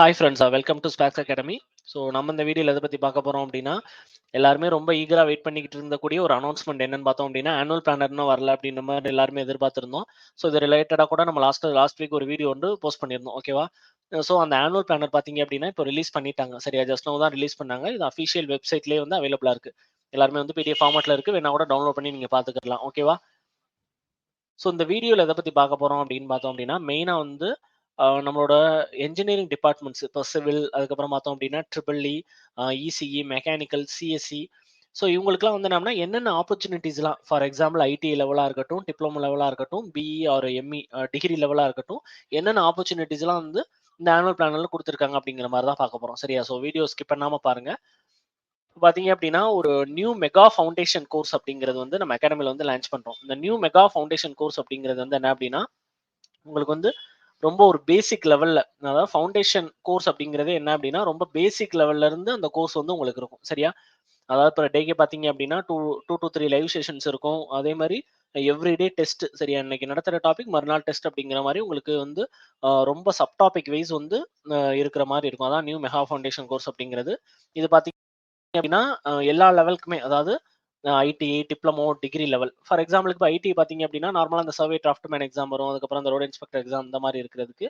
Hi friends, welcome to Sparks academy. So நம்ம இந்த வீடியோவில் எதை பற்றி பார்க்க போகிறோம் அப்படின்னா, எல்லாருமே ரொம்ப ஈகராக வெயிட் பண்ணிக்கிட்டு இருந்தக்கூடிய ஒரு அனௌன்ஸ்மெண்ட் என்னன்னு பார்த்தோம் அப்படின்னா, ஆனுவல் பிளானர் இன்னும் வரல அப்படின்ற மாதிரி எல்லாருமே எதிர்பார்த்திருந்தோம். ஸோ இது ரிலேட்டடாக கூட நம்ம லாஸ்ட் வீக் ஒரு வீடியோ வந்து போஸ்ட் பண்ணியிருந்தோம். ஓகேவா? ஸோ அந்த ஆனுவல் பிளானர் பார்த்தீங்க அப்படின்னா இப்போ ரிலீஸ் பண்ணிட்டாங்க. சரியா, ஜஸ்ட் நோ தான் ரிலீஸ் பண்ணாங்க. இது அஃபிஷியல் வெப்சைட்லேயே வந்து அவைலபிளாக இருக்குது. எல்லாருமே வந்து பிடிஎஃப் ஃபார்மேட்டில் இருக்குது. வேணா கூட டவுன்லோட் பண்ணி நீங்கள் பார்த்துக்கலாம். ஓகேவா? ஸோ இந்த வீடியோவில் எதை பற்றி பார்க்க போகிறோம் அப்படின்னு பார்த்தோம் அப்படின்னா, மெயினாக வந்து நம்மளோட என்ஜினியரிங் டிபார்ட்மெண்ட்ஸ் இப்போ சிவில், அதுக்கப்புறம் பார்த்தோம் அப்படின்னா triple E, E C E, mechanical, C S C. So இவங்களுக்குலாம் வந்து என்னென்ன ஆப்பர்ச்சுனிட்டிஸ்லாம், ஃபார் எக்ஸாம்பிள் ஐடி லெவலாக இருக்கட்டும், டிப்ளமோ லெவலாக இருக்கட்டும், பிஇ ஆர் எம்இ டிகிரி லெவலாக இருக்கட்டும், என்னென்ன ஆப்பர்ச்சுனிட்டிஸ்லாம் வந்து இந்த ஆனுவல் பிளானில் கொடுத்துருக்காங்க அப்படிங்கிற மாதிரி தான் பார்க்க போகிறோம். சரியா? ஸோ வீடியோ ஸ்கிப் பண்ணாமல் பாருங்க. பார்த்தீங்க அப்படின்னா, ஒரு நியூ மெகா ஃபவுண்டேஷன் கோர்ஸ் அப்படிங்கிறது வந்து நம்ம அகாடமில வந்து லான்ச் பண்றோம். இந்த நியூ மெகா ஃபவுண்டேஷன் கோர்ஸ் அப்படிங்கிறது வந்து என்ன அப்படின்னா, உங்களுக்கு வந்து ரொம்ப ஒரு பேசிக் லெவல்ல, அதாவது ஃபவுண்டேஷன் கோர்ஸ் அப்படிங்கிறதே என்ன அப்படின்னா, ரொம்ப பேசிக் லெவல்ல இருந்து அந்த கோர்ஸ் வந்து உங்களுக்கு இருக்கும். சரியா? அதாவது பெர் டேக்கே பார்த்தீங்க அப்படின்னா 2 to 3 லைவ் செஷன்ஸ் இருக்கும். அதே மாரி எவ்ரிடே டெஸ்ட். சரியா? இன்னைக்கு நடத்துற டாபிக் மறுநாள் டெஸ்ட் அப்படிங்கிற மாரி உங்களுக்கு வந்து ரொம்ப சப் டாபிக் வைஸ் வந்து இருக்கிற மாரி இருக்கும். அதான் நியூ மெகா ஃபவுண்டேஷன் கோர்ஸ் அப்படிங்கிறது. இது பார்த்தீங்க அப்படின்னா எல்லா லெவலுக்குமே, அதாவது ITI, diploma, degree level. For எக்ஸாம்பிளுக்கு இப்போ ஐடி பார்த்தீங்க அப்படின்னா, நார்மலா அந்த சர்வே டிராஃப்ட்மேன் எக்ஸாம் வரும். அதுக்கப்புறம் அந்த ரோட் இன்ஸ்பெக்டர் எக்ஸாம் இந்த மாதிரி இருக்கிறதுக்கு.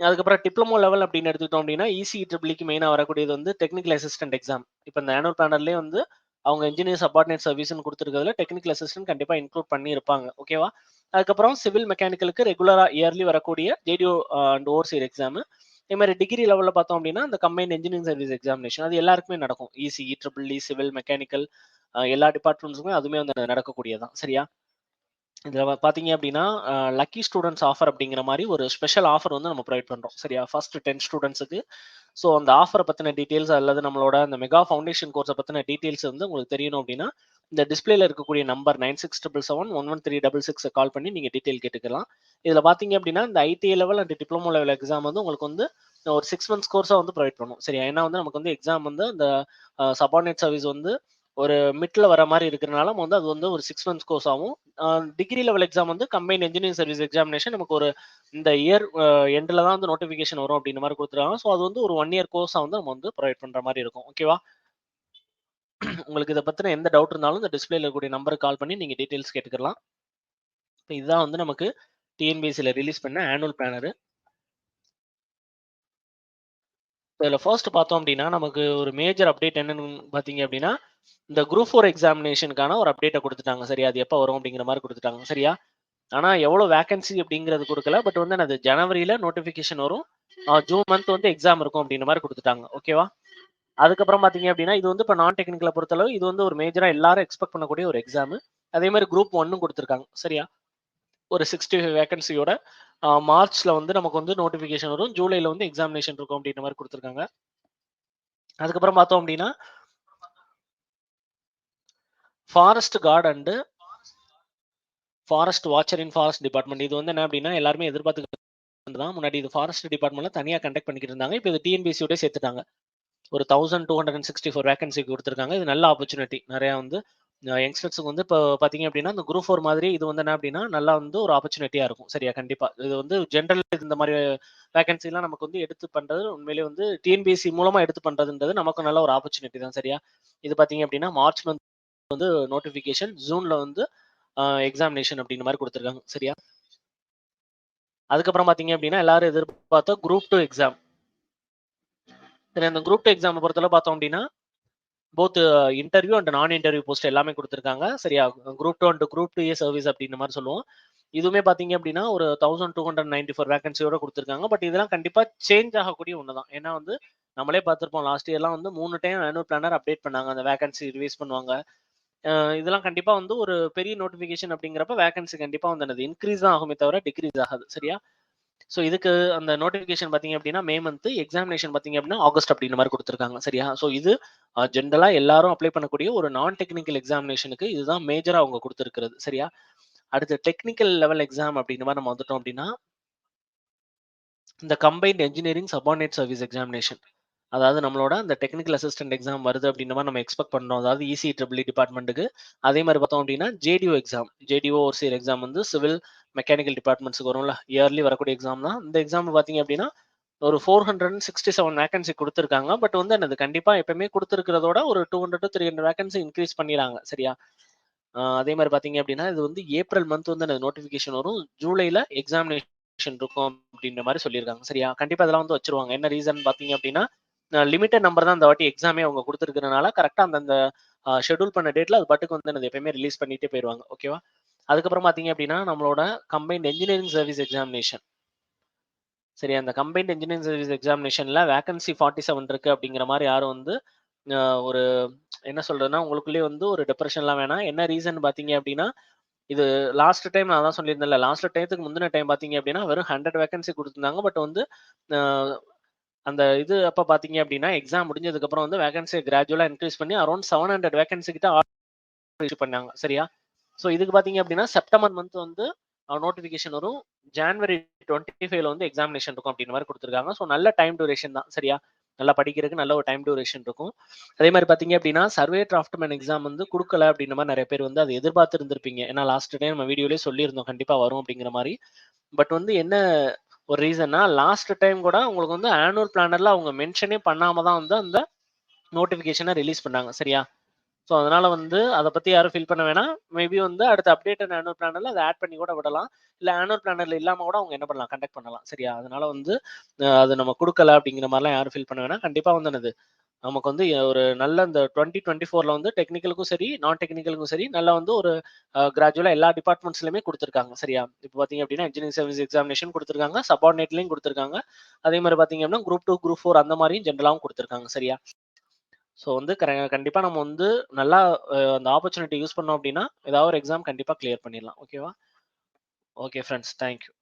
அதுக்கப்புறம் டிப்ளமோ லெவல் அப்படின்னு எடுத்துக்கிட்டோம் அப்படின்னா, இசிஇ ட்ரிபிள்இக்கு மெயினா வரக்கூடியது வந்து டெக்னிக்கல் அசிஸ்டன்ட் எக்ஸாம். இப்போ இந்த ஆனுவல் பிளானர்லேயே வந்து அவங்க இன்ஜினியர் சப்பார்டினேட் சர்வீஸ்னு கொடுத்துருக்கிறதுல டெக்னிக்கல் அசிஸ்டன்ட் கண்டிப்பா இன்க்ளூட் பண்ணி இருப்பாங்க. ஓகேவா? அதுக்கப்புறம் சிவில் மெக்கானிக்கலுக்கு ரெகுலரா இயர்லி வரக்கூடிய ஜேடிஓ அண்ட் ஓவர்சீர் எக்ஸாம். இதே மாதிரி டிகிரி லெவல்ல பார்த்தோம் அப்படின்னா, அந்த கம்பைன்ட் இன்ஜினியரிங் சர்வீஸ் எக்ஸாமினேஷன் அது எல்லாருக்குமே நடக்கும். இசிஇ, ட்ரிபிள்இ, சிவில், மெக்கானிக்கல் எல்லா டிபார்ட்மெண்ட்ஸுக்குமே அதுவுமே வந்து நடக்கக்கூடியதான். சரியா? இதுல பார்த்தீங்க அப்படின்னா, லக்கி ஸ்டூடண்ட்ஸ் ஆஃபர் அப்படிங்கிற மாரி ஒரு ஸ்பெஷல் ஆஃபர் வந்து நம்ம ப்ரொவைட் பண்றோம். சரியா? ஃபர்ஸ்ட் 10 ஸ்டூடண்ட்ஸுக்கு. ஸோ அந்த ஆஃபர பத்தின டீட்டெயில்ஸ் அல்லது நம்மளோட அந்த மெகா ஃபவுண்டேஷன் கோர்ஸ பத்தின டீட்டெயில்ஸ் வந்து உங்களுக்கு தெரியணும் அப்படின்னா, இந்த டிஸ்ப்ளேல இருக்கக்கூடிய நம்பர் 9677711366 கால் பண்ணி நீங்க டீட்டெயில் கேட்டுக்கலாம். இதுல பார்த்தீங்க அப்படின்னா, இந்த ITI level and diploma level exam வந்து உங்களுக்கு வந்து ஒரு 6 மந்த்ஸ் கோர்ஸா வந்து ப்ரொவைட் பண்ணுவோம். சரியா? ஏன்னா வந்து நமக்கு வந்து எக்ஸாம் வந்து அந்த சப்பார்டினேட் சர்வீஸ் வந்து ஒரு மிட்ல வர மாரி இருக்கிறனால நம்ம வந்து அது வந்து ஒரு 6 மந்த்ஸ் கோர்ஸாவும், டிகிரி லெவல் எக்ஸாம் வந்து கம்பைன்ட் இன்ஜினியரிங் சர்வீஸ் எக்ஸாமினேஷன் நமக்கு ஒரு இந்த இயர் எண்ட்ல தான் வந்து நோட்டிஃபிகேஷன் வரும் அப்படின்ற மாரி குடுத்துருக்காங்க. ஸோ அது வந்து ஒரு 1 இயர் கோர்ஸா வந்து நம்ம வந்து ப்ரொவைட் பண்ற மாரி இருக்கும். ஓகேவா? உங்களுக்கு இத பத்தின எந்த டவுட் இருந்தாலும் இந்த டிஸ்ப்ளேல இருக்கக்கூடிய நம்பருக்கு கால் பண்ணி நீங்க டீட்டெயில்ஸ் கேட்டுக்கலாம். இப்ப இதுதான் வந்து நமக்கு டிஎன்பிஎஸ்சில ரிலீஸ் பண்ண ஆனுவல் பிளானர். இதுல ஃபர்ஸ்ட் பார்த்தோம் அப்படின்னா, நமக்கு ஒரு மேஜர் அப்டேட் என்னன்னு பார்த்தீங்க அப்படின்னா, இந்த குரூப் 4 எக்ஸாமினேஷனுக்கான ஒரு அப்டேட்ட குடுத்துட்டாங்க. சரியா? அது எப்ப வரும் அப்படிங்கிற மாரி குடுத்துட்டாங்க. சரியா? ஆனா எவ்வளோ வேக்கன்சி அப்படிங்கிறது குடுக்கல. பட் வந்து என்னது ஜனவரியில நோட்டிஃபிகேஷன் வரும். ஜூன் மந்த் வந்து எக்ஸாம் இருக்கும் அப்படின்ற மாரி குடுத்துட்டாங்க. ஓகேவா? அதுக்கப்புறம் பார்த்தீங்க அப்படின்னா, இது வந்து இப்ப நான் டெக்னிக்கல பொறுத்தளவு இது வந்து ஒரு மேஜரா எல்லாரும் எக்ஸ்பெக்ட் பண்ணக்கூடிய ஒரு எக்ஸாம். அதே மாரி குரூப் 1ம் குடுத்துருக்காங்க. சரியா? ஒரு 65 வேக்கன்சியோட மார்ச்ல வந்து நமக்கு வந்து நோட்டிஃபிகேஷன் வரும். ஜூலைல வந்து எக்ஸாமினேஷன் இருக்கும் அப்படின்ற மாரி குடுத்துருக்காங்க. அதுக்கப்புறம் பார்த்தோம் அப்படின்னா, forest card and forest watcher in forest department இது வந்து என்ன அப்படின்னா, எல்லாருமே எதிர்பார்த்துக்கிட்டு தான். முன்னாடி இது ஃபாரஸ்ட் டிபார்ட்மெண்ட்ல தனியா கண்டக்ட் பண்ணிக்கிட்டு இருந்தாங்க. இப்ப இது டிஎன்பிஎஸ்சியோட சேர்த்துட்டாங்க. ஒரு 1264 வேக்கன்சி குடுத்துருக்காங்க. இது நல்ல ஆப்பர்ச்சுனிட்டி. நெறையா வந்து யங்ஸ்டர்ஸ்க்கு வந்து இப்போ பார்த்தீங்க அப்படின்னா, இந்த குரூப் 4 மாதிரி இது வந்து என்ன அப்படின்னா, நல்லா வந்து ஒரு ஆப்பர்ச்சுனிட்டியா இருக்கும். சரியா? கண்டிப்பா. இது வந்து ஜெனரல் இந்த மாரி வேக்கன்சிலாம் நமக்கு வந்து எடுத்து பண்றது உண்மையிலேயே வந்து டிஎன்பிஎஸ்சி மூலமா எடுத்து பண்றதுன்றது நமக்கு நல்ல ஒரு ஆப்பர்ச்சுனிட்டி தான். சரியா? இது பார்த்தீங்க அப்படின்னா, மார்ச் மந்த் வந்து நோட்டிஃபிகேஷன், ஜூன்ல வந்து எக்ஸாமினேஷன் அப்படின்ற மாரி குடுத்துருக்காங்க. சரியா? அதுக்கப்புறம் பார்த்தீங்க அப்படின்னா, எல்லாரும் எதிர்பார்த்த குரூப் 2 எக்ஸாம். சரி, அந்த குரூப் 2 எக்ஸாம பொறுத்தளவு பார்த்தோம் அப்படின்னா, போத் இன்டர்வியூ அண்ட் நான் இன்டர்வியூ போஸ்ட் எல்லாமே குடுத்துருக்காங்க. சரியா? Group 2 and group 2 A service அப்படின்ற மாரி சொல்லுவோம். இதுவுமே பார்த்தீங்க அப்படின்னா, ஒரு 1294 வேக்கன்சியோட குடுத்துருக்காங்க. பட் இதெல்லாம் கண்டிப்பா சேஞ்ச் ஆகக்கூடிய ஒண்ணு தான். ஏன்னா வந்து நம்மளே பார்த்திருப்போம். லாஸ்ட் இயர்லாம் வந்து 3 டைம் ஆனுவல் பிளானர் அப்டேட் பண்ணாங்க. அந்த வேக்கன்சி ரிலீஸ் பண்ணுவாங்க. இதெல்லாம் கண்டிப்பா வந்து ஒரு பெரிய நோட்டிஃபிகேஷன் அப்படிங்கிறப்ப வேக்கன்சி கண்டிப்பா வந்து என்னது இன்கிரீஸ் தான் ஆகுமே தவிர டிக்ரீஸ் ஆகாது. சரியா? ஸோ இதுக்கு அந்த நோட்டிஃபிகேஷன் பார்த்தீங்க அப்படின்னா, மே மந்த் எக்ஸாமினேஷன் பார்த்தீங்க அப்படின்னா, ஆகஸ்ட் அப்படின்ற மாரி குடுத்துருக்காங்க. சரியா? ஸோ இது ஜென்ரலா எல்லாரும் அப்ளை பண்ணக்கூடிய ஒரு நான் டெக்னிக்கல் எக்ஸாமினேஷனுக்கு இதுதான் மேஜரா அவங்க குடுத்திருக்கிறது. சரியா? அடுத்து டெக்னிக்கல் லெவல் எக்ஸாம் அப்படின்ற மாரி நம்ம வந்துட்டோம் அப்படின்னா, இந்த combined engineering subordinate service examination. அதாவது நம்மளோட அந்த டெக்னிக்கல் அசிஸ்டன்ட் எக்ஸாம் வருது அப்படின்ற மாரி நம்ம எக்ஸ்பெக்ட் பண்றோம். அதாவது இசிஇ, ட்ரிபிள்இ டிபார்ட்மென்ட்க்கு. அதே மாரி பார்த்தோம் அப்படின்னா, JDO exam. JDO overseer exam வந்து சிவில், மெக்கானிக்கல் டிபார்ட்மெண்ட்ஸ்க்கு வரும்ல. இயர்லி வரக்கூடிய எக்ஸாம் தான். இந்த எக்ஸாம் பார்த்தீங்க அப்படின்னா, ஒரு 467 வேக்கன்சி குடுத்திருக்காங்க. பட் வந்து என்னது கண்டிப்பா எப்பவுமே குடுத்திருக்கிறதோட ஒரு 200 to 300 வேக்கன்சி இன்கிரீஸ் பண்ணிறாங்க. சரியா? அதே மாரி பார்த்தீங்க அப்டின்னா, இது வந்து ஏப்ரல் மந்த் வந்து அந்த நோட்டிஃபிகேஷன் வரும். ஜூலைல எக்ஸாமினேஷன் இருக்கும் அப்டின்ற மாரி சொல்லியிருக்காங்க. சரியா? கண்டிப்பா இதெல்லாம் வந்து வச்சுருவாங்க. என்ன ரீசன் பார்த்தீங்க அப்டின்னா, லிமிட்டட் நம்பர் தான் இந்த வாட்டி எக்ஸாமே அவங்க குடுத்திருக்கிறனால, கரெக்ட்டா அந்தந்த ஷெட்யூல் பண்ண டேட்ல அது பாட்டுக்கு வந்து என்னது எப்பயுமே ரிலீஸ் பண்ணிட்டே போயிருவாங்க. ஓகேவா? அதுக்கப்புறம் பார்த்தீங்க அப்டின்னா, நம்மளோட கம்பைன்ட் என்ஜினியரிங் சர்வீஸ் எக்ஸாமினேஷன். சரி, அந்த கம்பைன்ட் என்ஜினியரிங் சர்வீஸ் எக்ஸாமினேஷன்ல வேக்கன்சி 47 இருக்கு அப்படிங்கிற மாரி யாரும் வந்து ஒரு என்ன சொல்றதுன்னா, உங்களுக்குள்ளேயே வந்து ஒரு டிப்ரஷன்லாம் வேணாம். என்ன ரீசன் பார்த்தீங்க அப்படின்னா, இது லாஸ்ட் டைம் நான் அதான் சொல்லியிருந்தேன்ல, லாஸ்ட் டைத்துக்கு முந்தின டைம் பார்த்தீங்க அப்படின்னா, வெறும் 100 வேக்கன்சி குடுத்துருந்தாங்க. பட் வந்து அ அந்த இது அப்ப பார்த்தீங்க அப்படின்னா, எக்ஸாம் முடிஞ்சதுக்கப்புறம் வந்து வேக்கன்சிய கிராஜுவலா இன்கிரீஸ் பண்ணி அரவுண்ட் 700 வேக்கன்சி கிட்ட இஷ்யூ பண்ணாங்க. சரியா? ஸோ இதுக்கு பார்த்தீங்க அப்படின்னா, செப்டம்பர் மந்த் வந்து நோட்டிஃபிகேஷன் வரும். ஜான்வரி 25ல வந்து எக்ஸாமினேஷன் இருக்கும் அப்படின்ற மாரி குடுத்துருக்காங்க. ஸோ நல்ல டைம் டியூரேஷன் தான். சரியா? நல்லா படிக்கிறதுக்கு நல்ல ஒரு டைம் டியூரேஷன் இருக்கும். அதே மாரி பார்த்தீங்க அப்படின்னா, சர்வே டிராஃப்ட்மேன் எக்ஸாம் வந்து குடுக்கல அப்படின்ற மாரி நெறைய பேர் வந்து அத எதிர்பார்த்து இருந்திருப்பீங்க. ஏன்னா லாஸ்ட் டைம் நம்ம வீடியோலயே சொல்லியிருந்தோம். கண்டிப்பா வரும் அப்படிங்கிற மாரி. பட் வந்து என்ன ஒரு ரீசன்னா, லாஸ்ட் டைம் கூட உங்களுக்கு வந்து ஆனுவல் பிளானர்ல அவங்க மென்ஷனே பண்ணாம தான் வந்து அந்த நோட்டிஃபிகேஷன ரிலீஸ் பண்ணாங்க. சரியா? ஸோ, அதனால வந்து அத பத்தி யாரும் ஃபீல் பண்ண வேணாம். மேபி வந்து அடுத்த அப்டேட்டட் ஆனுவல் பிளானர்ல அத ஆட் பண்ணி கூட விடலாம். இல்ல ஆனுவல் பிளானர்ல இல்லாம கூட அவங்க என்ன பண்ணலாம், கண்டக்ட் பண்ணலாம். சரியா? அதனால வந்து அது நம்ம குடுக்கல அப்படிங்கிற மாரிலாம் யாரும் ஃபீல் பண்ண வேணாம். கண்டிப்பா வந்து என்னது, நமக்கு வந்து ஒரு நல்ல இந்த 2024ல வந்து டெக்னிக்கலுக்கும் சரி, நான் டெக்னிக்கலுக்கும் சரி, நல்லா வந்து ஒரு கிராஜுவலா எல்லா டிபார்ட்மெண்ட்ஸ்லயுமே குடுத்துருக்காங்க. சரியா? இப்ப பார்த்தீங்க அப்படின்னா, இன்ஜினியரிங் சர்வீஸ் எக்ஸாமினேஷன் குடுத்துருக்காங்க. சப்பார்டினேட்லயும் குடுத்துருக்காங்க. அதே மாரி பார்த்தீங்க அப்படின்னா, குரூப் 2, குரூப் 4 அந்த மாரியும் ஜெனரலாவும் குடுத்துருக்காங்க. சரியா? ஸோ வந்து கண்டிப்பா நம்ம வந்து நல்லா அந்த ஆப்பர்ச்சுனிட்டி யூஸ் பண்ணோம் அப்டின்னா, ஏதாவது ஒரு எக்ஸாம் கண்டிப்பா கிளியர் பண்ணிடலாம். ஓகேவா? Okay friends. Thank you.